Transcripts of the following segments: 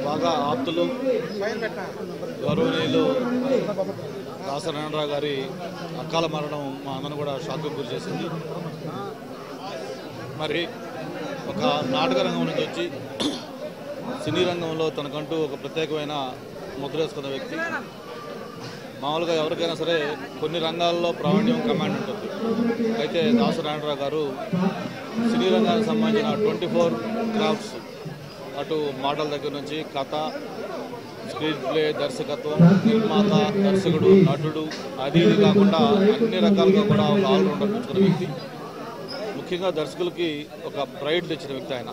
బాగా ఆప్తులు గౌరవనీయులు దాసరి నారాయణరావు గారి అకాల మరణం మా అందరిని కూడా షాక్కు గురి చేసింది. మరి ఒక నాటక రంగం నుంచి వచ్చి సినీ రంగంలో తనకంటూ ఒక ప్రత్యేకమైన ముద్ర వేసుకున్న వ్యక్తి. మామూలుగా ఎవరికైనా సరే కొన్ని రంగాల్లో ప్రావీణ్యం కమాండ్ ఉంటుంది. అయితే దాసరి నారాయణరావు గారు సినీ రంగానికి సంబంధించిన 24 క్రాఫ్ట్స్, అటు మోడల్ దగ్గర నుంచి కథ, స్క్రీన్ ప్లే, దర్శకత్వం, నిర్మాత, దర్శకుడు, నటుడు, అది ఇది కాకుండా అన్ని రకాలుగా కూడా ఒక ఆల్రౌండర్ పుచ్చుకున్న వ్యక్తి. ముఖ్యంగా దర్శకులకి ఒక ప్రైడ్ తెచ్చిన వ్యక్తి ఆయన.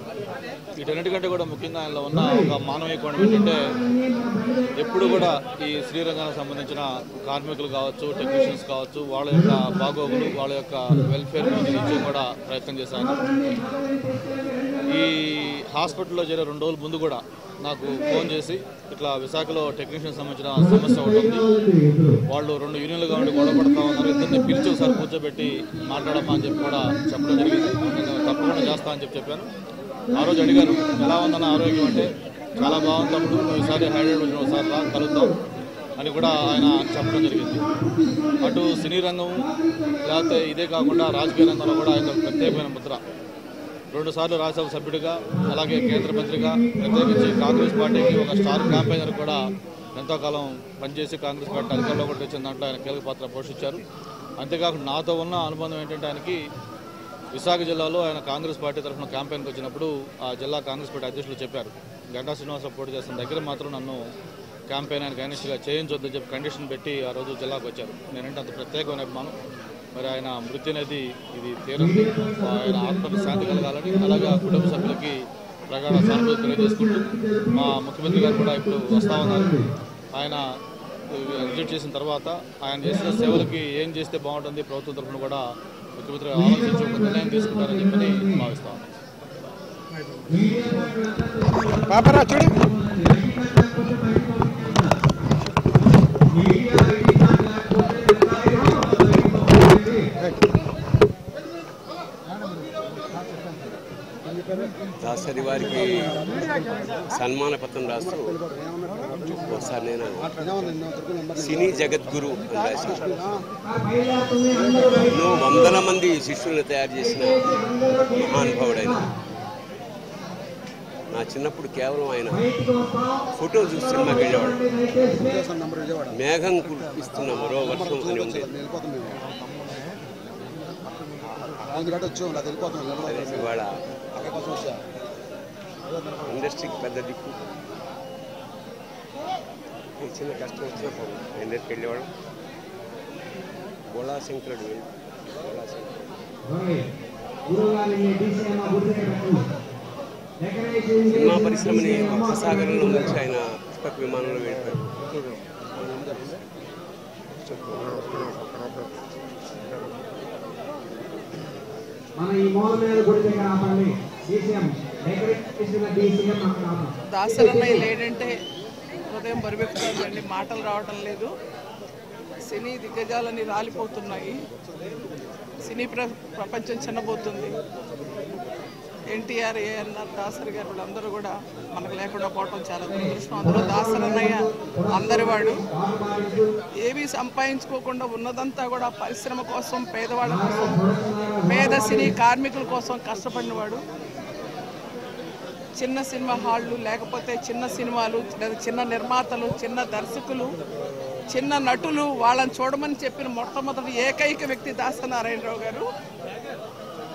వీటన్నిటికంటే కూడా ముఖ్యంగా ఆయనలో ఉన్న ఒక మానవీయ కోణం ఏంటంటే ఎప్పుడు కూడా ఈ శ్రీరంగానికి సంబంధించిన కార్మికులు కావచ్చు, టెక్నీషియన్స్ కావచ్చు, వాళ్ళ యొక్క బాగోగులు, వాళ్ళ యొక్క వెల్ఫేర్ గురించి కూడా ప్రయత్నం చేశాను. ఈ హాస్పిటల్లో చేరే 2 రోజుల ముందు కూడా నాకు ఫోన్ చేసి ఇట్లా విశాఖలో టెక్నీషియన్ సంబంధించిన సమస్య ఉంటుంది, వాళ్ళు 2 యూనియన్లుగా ఉండి గొడవ పడుతూ ఉన్నారు, ఇద్దరిని పిలిచి ఒకసారి కూర్చోబెట్టి మాట్లాడమ్మా అని చెప్పి కూడా చెప్పడం జరిగింది. నేను తప్పకుండా చేస్తా అని చెప్పాను. ఆ రోజు అడిగాను, ఎలా ఉందన్న ఆరోగ్యం అంటే, చాలా బాగుంది తమ్ముడు, నువ్వు ఈసారి హైదరాబాద్ వచ్చిన ఒకసారి రా కలుద్దాం అని కూడా ఆయన చెప్పడం జరిగింది. అటు సినీ రంగం లేకపోతే ఇదే కాకుండా రాజకీయ రంగంలో కూడా ఆయన ప్రత్యేకమైన ముద్ర. 2 సార్లు రాజ్యసభ సభ్యుడిగా, అలాగే కేంద్ర మంత్రిగా, ప్రత్యేకించి కాంగ్రెస్ పార్టీకి ఒక స్టార్ క్యాంపెయినర్ కూడా ఎంతో కాలం పనిచేసి కాంగ్రెస్ పార్టీ అధికారంలో కూడా తెచ్చిన దాంట్లో ఆయన కీలక పాత్ర పోషించారు. అంతేకాకుండా నాతో ఉన్న అనుబంధం ఏంటంటే, ఆయనకి విశాఖ జిల్లాలో ఆయన కాంగ్రెస్ పార్టీ తరఫున క్యాంపెయిన్కి వచ్చినప్పుడు ఆ జిల్లా కాంగ్రెస్ పార్టీ అధ్యక్షులు చెప్పారు, గంటా శ్రీనివాసరావు పోటీ చేస్తున్న దగ్గర మాత్రం నన్ను క్యాంపెయిన్ ఆయనకు అనిస్ట్గా చేయించొద్దని చెప్పి కండిషన్ పెట్టి ఆ రోజు జిల్లాకు వచ్చారు. నేనంటే అంత ప్రత్యేకమైన అభిమానం. మరి ఆయన మృతి అనేది ఇది తీరంది, ఆయన ఆత్మకు శాంతి కలగాలని, అలాగే కుటుంబ సభ్యులకి ప్రగాఢ సానుభూతి తెలియజేసుకుంటూ మా ముఖ్యమంత్రి గారు కూడా ఇప్పుడు వస్తూ ఉన్నారు. ఆయన విజిట్ చేసిన తర్వాత ఆయన చేసిన సేవలకి ఏం చేస్తే బాగుంటుంది, ప్రభుత్వం తరఫున కూడా ముఖ్యమంత్రి ఆలోచించి ఒక నిర్ణయం తీసుకుంటారని చెప్పని భావిస్తా ఉన్నాం. దాసరి వారికి సన్మాన పత్రం రాస్తూ ఒకసారి నేను సినీ జగద్గురు అని రాసి, ఎన్నో వందల మంది శిష్యులను తయారు చేసిన మహానుభావుడైన, నా చిన్నప్పుడు కేవలం ఆయన ఫోటో చూసి సినిమాకి వెళ్ళేవాడు. మేఘం కురిపిస్తున్న మరో వర్షం అని ఉంది. ఇవాళ ఇండస్ట్రీకి పెద్ద దిక్కు. చిన్న కష్టం వచ్చినప్పుడు ఆయన దగ్గరికి వెళ్ళేవాడు. బోళాశంకరుడు సినిమా పరిశ్రమని సాగరంలో నుంచి ఆయన పుష్పక విమానంలో వెళ్ళిపోయారు. దాసరన్నయ్య లేడంటే హృదయం బరువెక్కుతుందండి, మాటలు రావడం లేదు. సినీ దిగ్గజాలని రాలిపోతున్నాయి, సినీ ప్రపంచం చిన్నబోతుంది. ఎన్టీఆర్, ఏఎన్ఆర్, దాసరి గారు వీళ్ళందరూ కూడా మనకు లేకుండా పోవటం చాలా దురదృష్టం. అందులో దాసరన్నయ్య అందరివాడు, ఏమీ సంపాదించుకోకుండా ఉన్నదంతా కూడా పరిశ్రమ కోసం, పేదవాళ్ళ కోసం, పేద సినీ కార్మికుల కోసం కష్టపడినవాడు. చిన్న సినిమా హాళ్ళు లేకపోతే చిన్న సినిమాలు, లేదా చిన్న నిర్మాతలు, చిన్న దర్శకులు, చిన్న నటులు వాళ్ళని చూడమని చెప్పిన మొట్టమొదటి ఏకైక వ్యక్తి దాసరి నారాయణరావు గారు.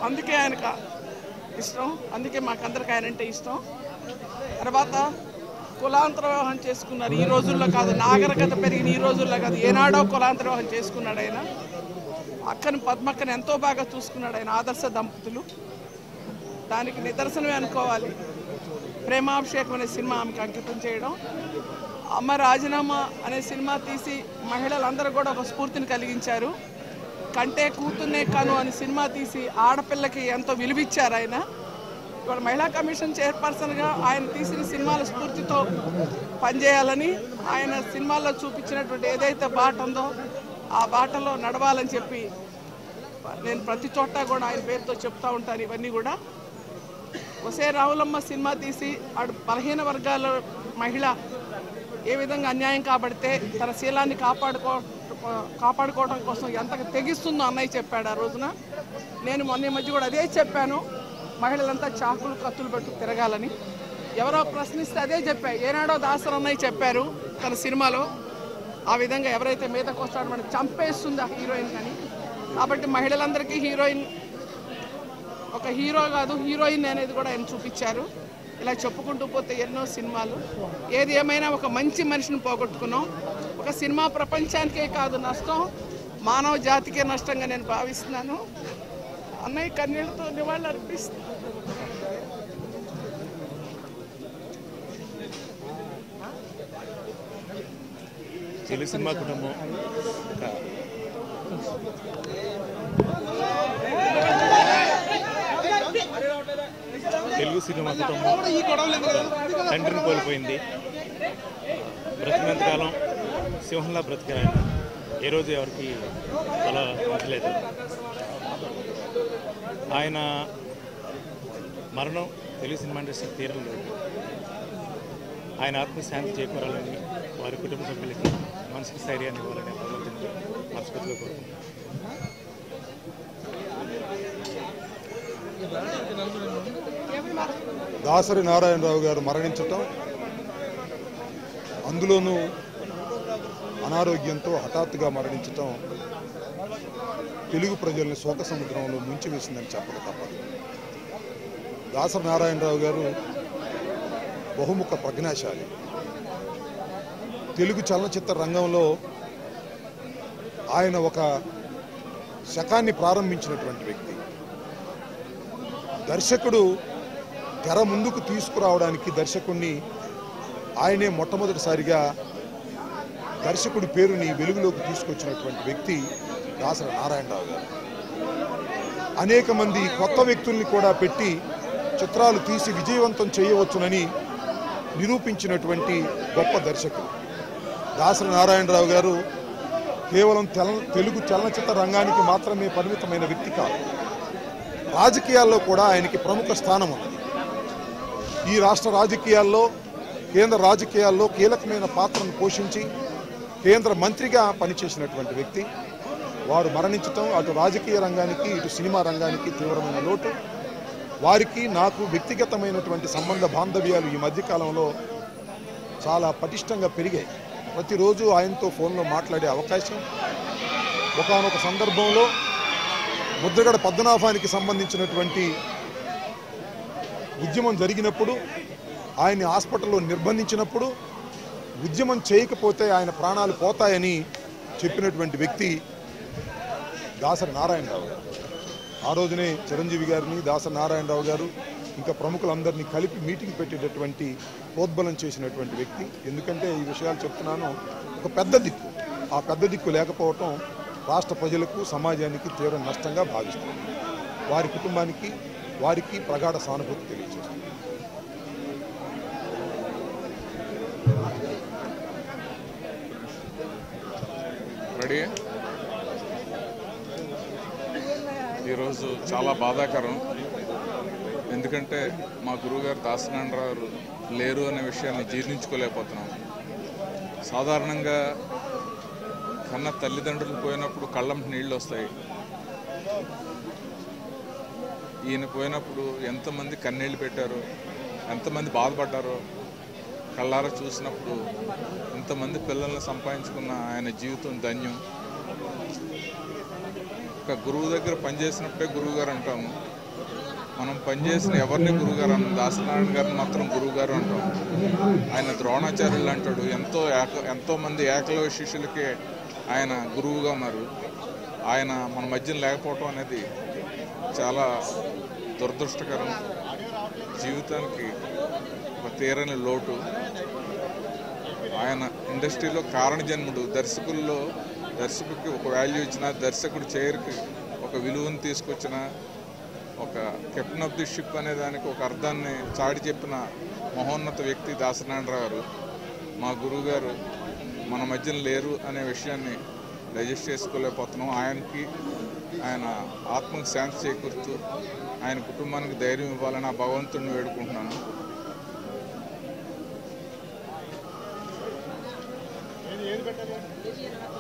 అందుకే ఆయనకు ఇష్టం, అందుకే మాకందరికి ఆయన అంటే ఇష్టం. తర్వాత కులాంతర వివాహం చేసుకున్నారు. ఈ రోజుల్లో కాదు, నాగరికత పెరిగిన ఈ రోజుల్లో కాదు, ఏనాడో కులాంతర వివాహం చేసుకున్నాడు ఆయన. అక్కను పద్మక్కని ఎంతో బాగా చూసుకున్నాడు ఆయన. ఆదర్శ దంపతులు, దానికి నిదర్శనమే అనుకోవాలి. ప్రేమాభిషేకం అనే సినిమా ఆమెకు అంకితం చేయడం, అమ్మ రాజీనామా అనే సినిమా తీసి మహిళలందరూ కూడా ఒక స్ఫూర్తిని కలిగించారు. కంటే కూతుర్నే కాను అని సినిమా తీసి ఆడపిల్లకి ఎంతో విలువిచ్చారు ఆయన. ఇవాళ మహిళా కమిషన్ చైర్పర్సన్గా ఆయన తీసిన సినిమాల స్ఫూర్తితో పనిచేయాలని, ఆయన సినిమాల్లో చూపించినటువంటి ఏదైతే బాట ఉందో ఆ బాటలో నడవాలని చెప్పి నేను ప్రతి చోట కూడా ఆయన పేరుతో చెప్తూ ఉంటాను. ఇవన్నీ కూడా ఒసే రావులమ్మ సినిమా తీసి ఆడు బలహీన వర్గాల మహిళ ఏ విధంగా అన్యాయం కాబడితే తన శీలాన్ని కాపాడుకోవడం కోసం ఎంత తెగిస్తుందో అన్నయ్య చెప్పాడు ఆ రోజున. నేను మొన్న మధ్య కూడా అదే చెప్పాను, మహిళలంతా చాకులు కత్తులు పట్టు తిరగాలని. ఎవరో ప్రశ్నిస్తే అదే చెప్పా. ఏనాడో దాసరి అన్నయ్య చెప్పారు తన సినిమాలో, ఆ విధంగా ఎవరైతే మీదకి వస్తాడో మనం చంపేస్తుంది ఆ హీరోయిన్ కానీ. కాబట్టి మహిళలందరికీ హీరోయిన్ ఒక హీరో కాదు, హీరోయిన్ అనేది కూడా ఆయన చూపించారు. ఇలా చెప్పుకుంటూ పోతే ఎన్నో సినిమాలు. ఏది ఏమైనా ఒక మంచి మనిషిని పోగొట్టుకున్నాం. ఒక సినిమా ప్రపంచానికే కాదు నష్టం, మానవ జాతికే నష్టంగా నేను భావిస్తున్నాను. అన్నయ్య కన్నీళ్ళతో నివాళులు అర్పిస్తున్నాను. తెలుగు సినిమా కుటుంబం తెలుగు సినిమా కుటుంబం తండ్రిని కోల్పోయింది. బ్రతికినంతకాలం సింహంలా బ్రతికారు. ఏ రోజు ఎవరికి అలా ఉంచలేదు. ఆయన మరణం తెలుగు సినిమా ఇండస్ట్రీ తీరం లేదు. ఆయన ఆత్మశాంతి చేకూరాలని, వారి కుటుంబ సభ్యులకి మనసుకి స్థైర్యాన్ని ఇవ్వాలని భగవంతుని మనస్ఫూర్తిగా కోరుకుంటున్నాను. దాసరి నారాయణరావు గారు మరణించటం, అందులోనూ అనారోగ్యంతో హఠాత్తుగా మరణించటం తెలుగు ప్రజల్ని శోక సముద్రంలో ముంచివేసిందని చెప్పక తప్పదు. దాసరి నారాయణరావు గారు బహుముఖ ప్రజ్ఞాశాలి. తెలుగు చలనచిత్ర రంగంలో ఆయన ఒక శకాన్ని ప్రారంభించినటువంటి వ్యక్తి. దర్శకుడు తెర ముందుకు తీసుకురావడానికి దర్శకుడిని ఆయనే మొట్టమొదటిసారిగా దర్శకుడి పేరుని వెలుగులోకి తీసుకొచ్చినటువంటి వ్యక్తి దాసరి నారాయణరావు గారు. అనేక మంది కొత్త వ్యక్తుల్ని కూడా పెట్టి చిత్రాలు తీసి విజయవంతం చేయవచ్చునని నిరూపించినటువంటి గొప్ప దర్శకుడు దాసరి నారాయణరావు గారు. కేవలం తెలుగు చలనచిత్ర రంగానికి మాత్రమే పరిమితమైన వ్యక్తి కాదు, రాజకీయాల్లో కూడా ఆయనకి ప్రముఖ స్థానం ఉన్నది. ఈ రాష్ట్ర రాజకీయాల్లో, కేంద్ర రాజకీయాల్లో కీలకమైన పాత్రను పోషించి కేంద్ర మంత్రిగా పనిచేసినటువంటి వ్యక్తి. వారు మరణించటం అటు రాజకీయ రంగానికి ఇటు సినిమా రంగానికి తీవ్రమైన లోటు. వారికి నాకు వ్యక్తిగతమైనటువంటి సంబంధ బాంధవ్యాలు ఈ మధ్యకాలంలో చాలా పటిష్టంగా పెరిగాయి. ప్రతిరోజు ఆయనతో ఫోన్లో మాట్లాడే అవకాశం. ఒకానొక సందర్భంలో ముద్రగడ పద్మనాభానికి సంబంధించినటువంటి ఉద్యమం జరిగినప్పుడు, ఆయన్ని హాస్పిటల్లో నిర్బంధించినప్పుడు ఉద్యమం చేయకపోతే ఆయన ప్రాణాలు పోతాయని చెప్పినటువంటి వ్యక్తి దాసరి నారాయణరావు గారు. ఆ రోజునే చిరంజీవి గారిని, దాసరి నారాయణరావు గారు ఇంకా ప్రముఖులందరినీ కలిపి మీటింగ్ పెట్టేటటువంటి ప్రోద్బలం చేసినటువంటి వ్యక్తి. ఎందుకంటే ఈ విషయాలు చెప్తున్నాను, ఒక పెద్ద దిక్కు, ఆ పెద్ద దిక్కు లేకపోవటం రాష్ట్ర ప్రజలకు, సమాజానికి తీవ్ర నష్టంగా భావిస్తుంది. వారి కుటుంబానికి, వారికి ప్రగాఢ సానుభూతి తెలియజేస్తుంది. రెడీ. ఈరోజు చాలా బాధాకరం. ఎందుకంటే మా గురువుగారు దాసనారాయణరావు లేరు అనే విషయాన్ని జీర్ణించుకోలేకపోతున్నాం. సాధారణంగా కన్న తల్లిదండ్రులు పోయినప్పుడు కళ్ళంట నీళ్ళు వస్తాయి. ఈయన పోయినప్పుడు ఎంతమంది కన్నీళ్ళు పెట్టారో, ఎంతమంది బాధపడ్డారో కళ్ళారా చూసినప్పుడు, ఇంతమంది పిల్లల్ని సంపాదించుకున్న ఆయన జీవితం ధన్యం. ఒక గురువు దగ్గర పనిచేసినప్పుడే గురువుగారు అంటాము. మనం పనిచేసిన ఎవరిని గురువుగారు అన్నాం, దాసనారాయణ గారిని మాత్రం గురువుగారు అంటాం. ఆయన ద్రోణాచార్యులు అంటాడు. ఎంతోమంది ఏకలవ్య శిష్యులకే ఆయన గురువుగా ఉన్నారు. ఆయన మన మధ్యన లేకపోవటం అనేది చాలా దురదృష్టకరం. జీవితానికి ఒక తీరని లోటు. ఆయన ఇండస్ట్రీలో కారణజన్ముడు. దర్శకుడికి ఒక వాల్యూ ఇచ్చిన, దర్శకుడి చైర్కి ఒక విలువను తీసుకొచ్చిన, ఒక కెప్టెన్ ఆఫ్ ది షిప్ అనే దానికి ఒక అర్థాన్ని చాటి చెప్పిన మహోన్నత వ్యక్తి దాసనారాయణరావు గారు. మా గురువుగారు మన మధ్యన లేరు అనే విషయాన్ని డైజెస్ట్ చేసుకోలేకపోతున్నాం. ఆయన ఆత్మకు శాంతి చేకూరుతూ ఆయన కుటుంబానికి ధైర్యం ఇవ్వాలని ఆ భగవంతుడిని వేడుకుంటున్నాను. పెట్టాలి